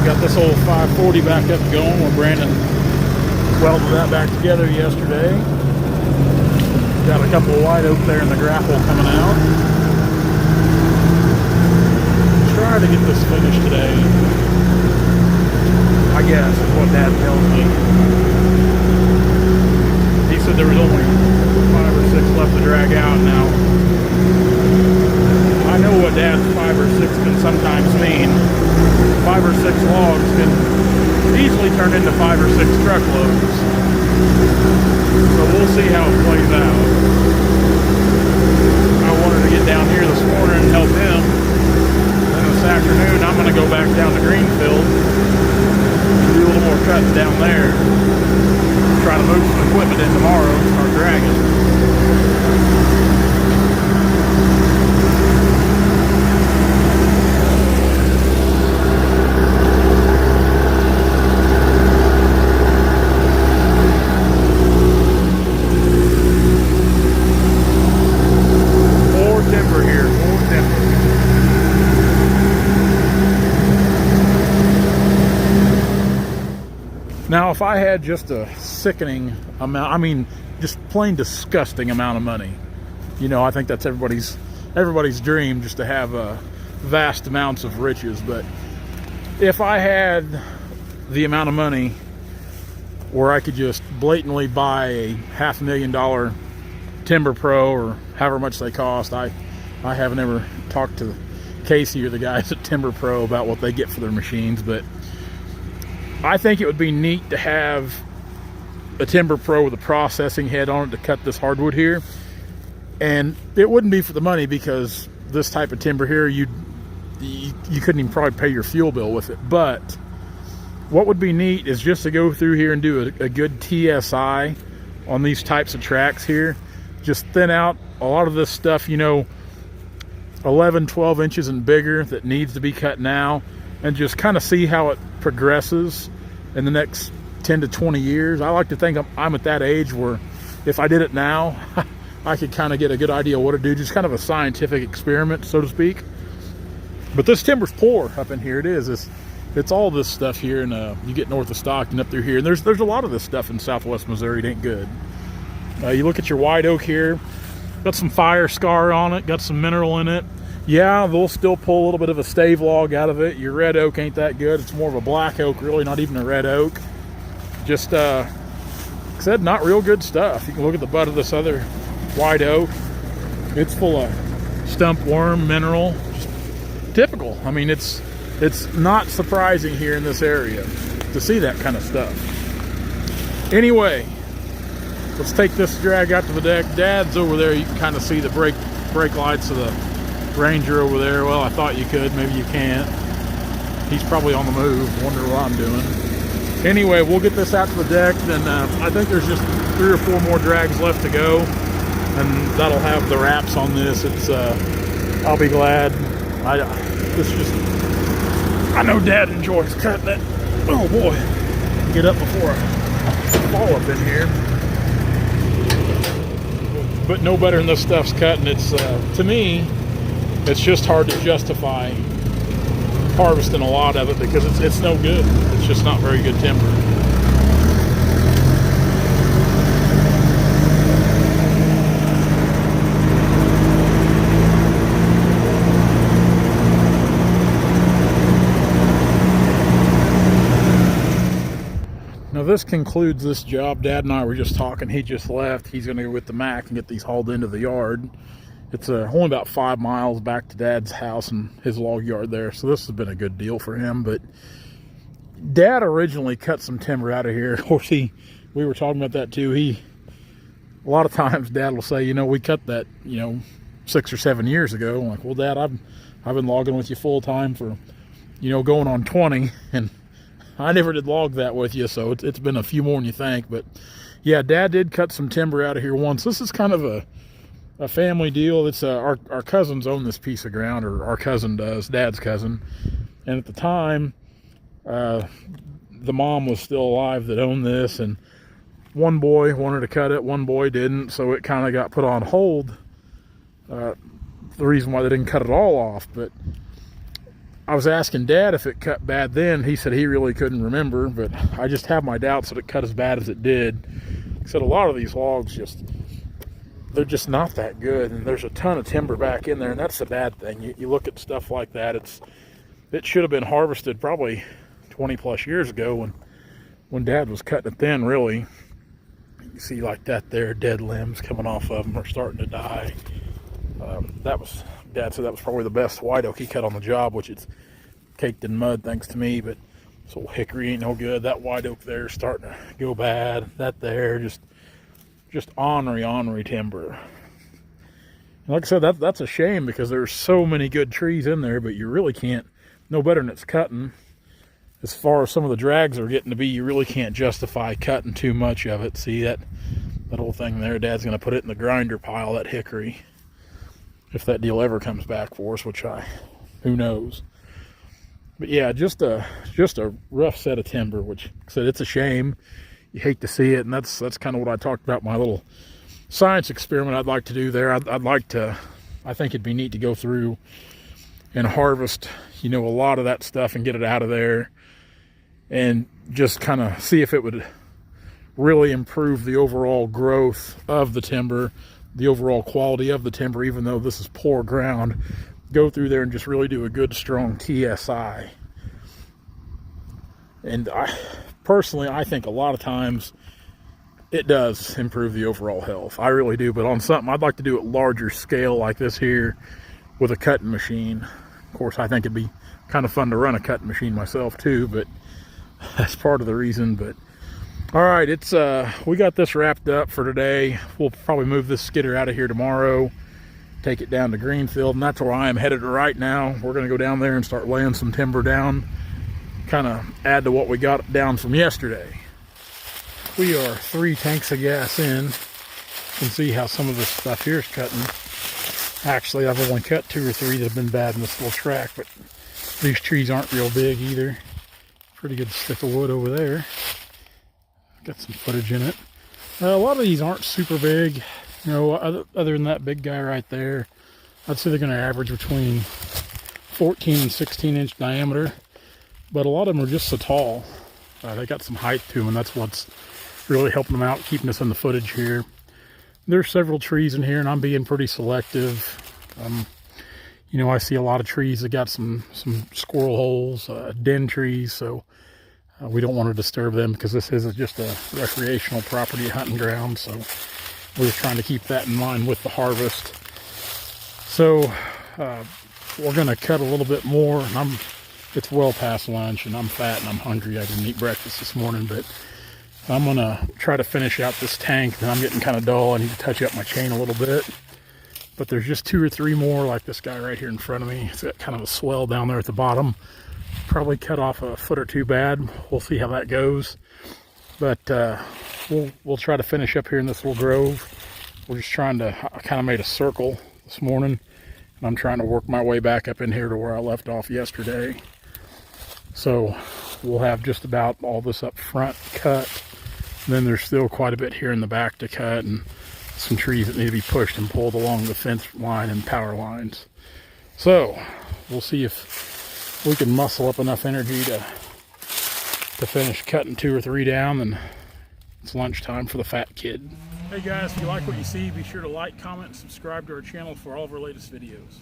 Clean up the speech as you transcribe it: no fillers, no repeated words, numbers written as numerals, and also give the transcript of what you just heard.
Got this old 540 back up going where Brandon welded that back together yesterday. Got a couple of white oak there in the grapple coming out. Try to get this finished today, I guess, is what Dad tells me. He said there was only 5 or 6 left to drag out now. I know what Dad's 5 or 6 can sometimes mean. 5 or 6 logs can easily turn into 5 or 6 truckloads. So we'll see how it plays out. I wanted to get down here this morning and help him. Then this afternoon I'm going to go back down to Greenfield and do a little more cutting down there. Try to move some equipment in tomorrow and start dragging. Now, if I had just a sickening amount, I mean, just plain disgusting amount of money, you know, I think that's everybody's dream, just to have vast amounts of riches. But if I had the amount of money where I could just blatantly buy a $500,000 Timber Pro or however much they cost, I haven't ever talked to Casey or the guys at Timber Pro about what they get for their machines, but I think it would be neat to have a Timber Pro with a processing head on it to cut this hardwood here. And it wouldn't be for the money, because this type of timber here, you couldn't even probably pay your fuel bill with it. But what would be neat is just to go through here and do a good TSI on these types of tracks here. Just thin out a lot of this stuff, you know, 11, 12 inches and bigger that needs to be cut now, and just kind of see how it progresses in the next 10 to 20 years. I like to think I'm at that age where if I did it now, I could kind of get a good idea what to do, just kind of a scientific experiment, so to speak. But this timber's poor up in here. It's all this stuff here, and you get north of Stockton up through here, and there's a lot of this stuff in southwest Missouri. It ain't good. You look at your white oak here, got some fire scar on it, got some mineral in it. Yeah, they'll still pull a little bit of a stave log out of it. Your red oak ain't that good. It's more of a black oak, really, not even a red oak. Just, like I said, not real good stuff. You can look at the butt of this other white oak. It's full of stump worm, mineral, just typical. I mean, it's not surprising here in this area to see that kind of stuff. Anyway, let's take this drag out to the deck. Dad's over there. You can kind of see the brake lights of the Ranger over there. Well, I thought you could, maybe you can't. He's probably on the move. Wonder what I'm doing. Anyway, we'll get this out to the deck, then I think there's just 3 or 4 more drags left to go, and that'll have the wraps on this. It's I'll be glad. I know Dad enjoys cutting it. Oh boy, get up before I fall up in here. But no better than this stuff's cutting. It's to me, it's just hard to justify harvesting a lot of it, because it's no good. It's just not very good timber. Now this concludes this job. Dad and I were just talking. He just left. He's going to go with the Mac and get these hauled into the yard. It's only about 5 miles back to Dad's house and his log yard there, so this has been a good deal for him. But Dad originally cut some timber out of here. Of course, we were talking about that too. A lot of times Dad will say, you know, we cut that, 6 or 7 years ago. I'm like, well, Dad, I've been logging with you full time for, going on 20, and I never did log that with you, so it's been a few more than you think. But yeah, Dad did cut some timber out of here once. This is kind of a family deal. It's our cousins own this piece of ground, or our cousin does, Dad's cousin. And at the time, the mom was still alive that owned this, and one boy wanted to cut it, one boy didn't, so it kind of got put on hold. The reason why they didn't cut it all off, but I was asking Dad if it cut bad then. He said he really couldn't remember, but I just have my doubts that it cut as bad as it did. He said a lot of these logs they're just not that good, and there's a ton of timber back in there, and that's the bad thing. You look at stuff like that, it should have been harvested probably 20 plus years ago when Dad was cutting it then, really. You see like that there, dead limbs coming off of them are starting to die. Dad said that was probably the best white oak he cut on the job, which is caked in mud thanks to me, but this old hickory ain't no good. That white oak there is starting to go bad. That there, just ornery timber. And like I said, that's a shame because there's so many good trees in there, but you really can't, no better than it's cutting. As far as some of the drags are getting to be, you really can't justify cutting too much of it. See that whole thing there? Dad's going to put it in the grinder pile, that hickory. If that deal ever comes back for us, who knows. But yeah, just a rough set of timber, which like I said, it's a shame. You hate to see it, and that's kind of what I talked about, my little science experiment I'd like to do there. I think it'd be neat to go through and harvest, a lot of that stuff and get it out of there and just kind of see if it would really improve the overall growth of the timber, the overall quality of the timber, even though this is poor ground. Go through there and just really do a good strong TSI. And I think a lot of times it does improve the overall health. I really do, but on something I'd like to do at larger scale like this here with a cutting machine. Of course, I think it'd be kind of fun to run a cutting machine myself too, but that's part of the reason. But all right, we got this wrapped up for today. We'll probably move this skidder out of here tomorrow, take it down to Greenfield, and that's where I am headed right now. We're going to go down there and start laying some timber down, kind of add to what we got down from yesterday. We are 3 tanks of gas in. You can see how some of this stuff here is cutting. Actually, I've only cut 2 or 3 that have been bad in this little track, but these trees aren't real big either. Pretty good stick of wood over there. Got some footage in it. A lot of these aren't super big, other than that big guy right there. I'd say they're going to average between 14 and 16 inch diameter, but a lot of them are just so tall. They got some height to them, and that's what's really helping them out, keeping us in the footage here. There's several trees in here, and I'm being pretty selective. I see a lot of trees that got some squirrel holes, den trees, so we don't want to disturb them because this is just a recreational property, hunting ground, so we're just trying to keep that in mind with the harvest. So we're going to cut a little bit more, and it's well past lunch, and I'm fat and I'm hungry. I didn't eat breakfast this morning, but I'm going to try to finish out this tank, and I'm getting kind of dull. I need to touch up my chain a little bit. But there's just 2 or 3 more like this guy right here in front of me. It's got kind of a swell down there at the bottom. Probably cut off a foot or 2 bad. We'll see how that goes. But we'll try to finish up here in this little grove. We're just trying to, I kind of made a circle this morning, and I'm trying to work my way back up in here to where I left off yesterday. So we'll have just about all this up front cut. And then there's still quite a bit here in the back to cut, and some trees that need to be pushed and pulled along the fence line and power lines. So we'll see if we can muscle up enough energy to finish cutting 2 or 3 down, and it's lunchtime for the fat kid. Hey guys, if you like what you see, be sure to like, comment, and subscribe to our channel for all of our latest videos.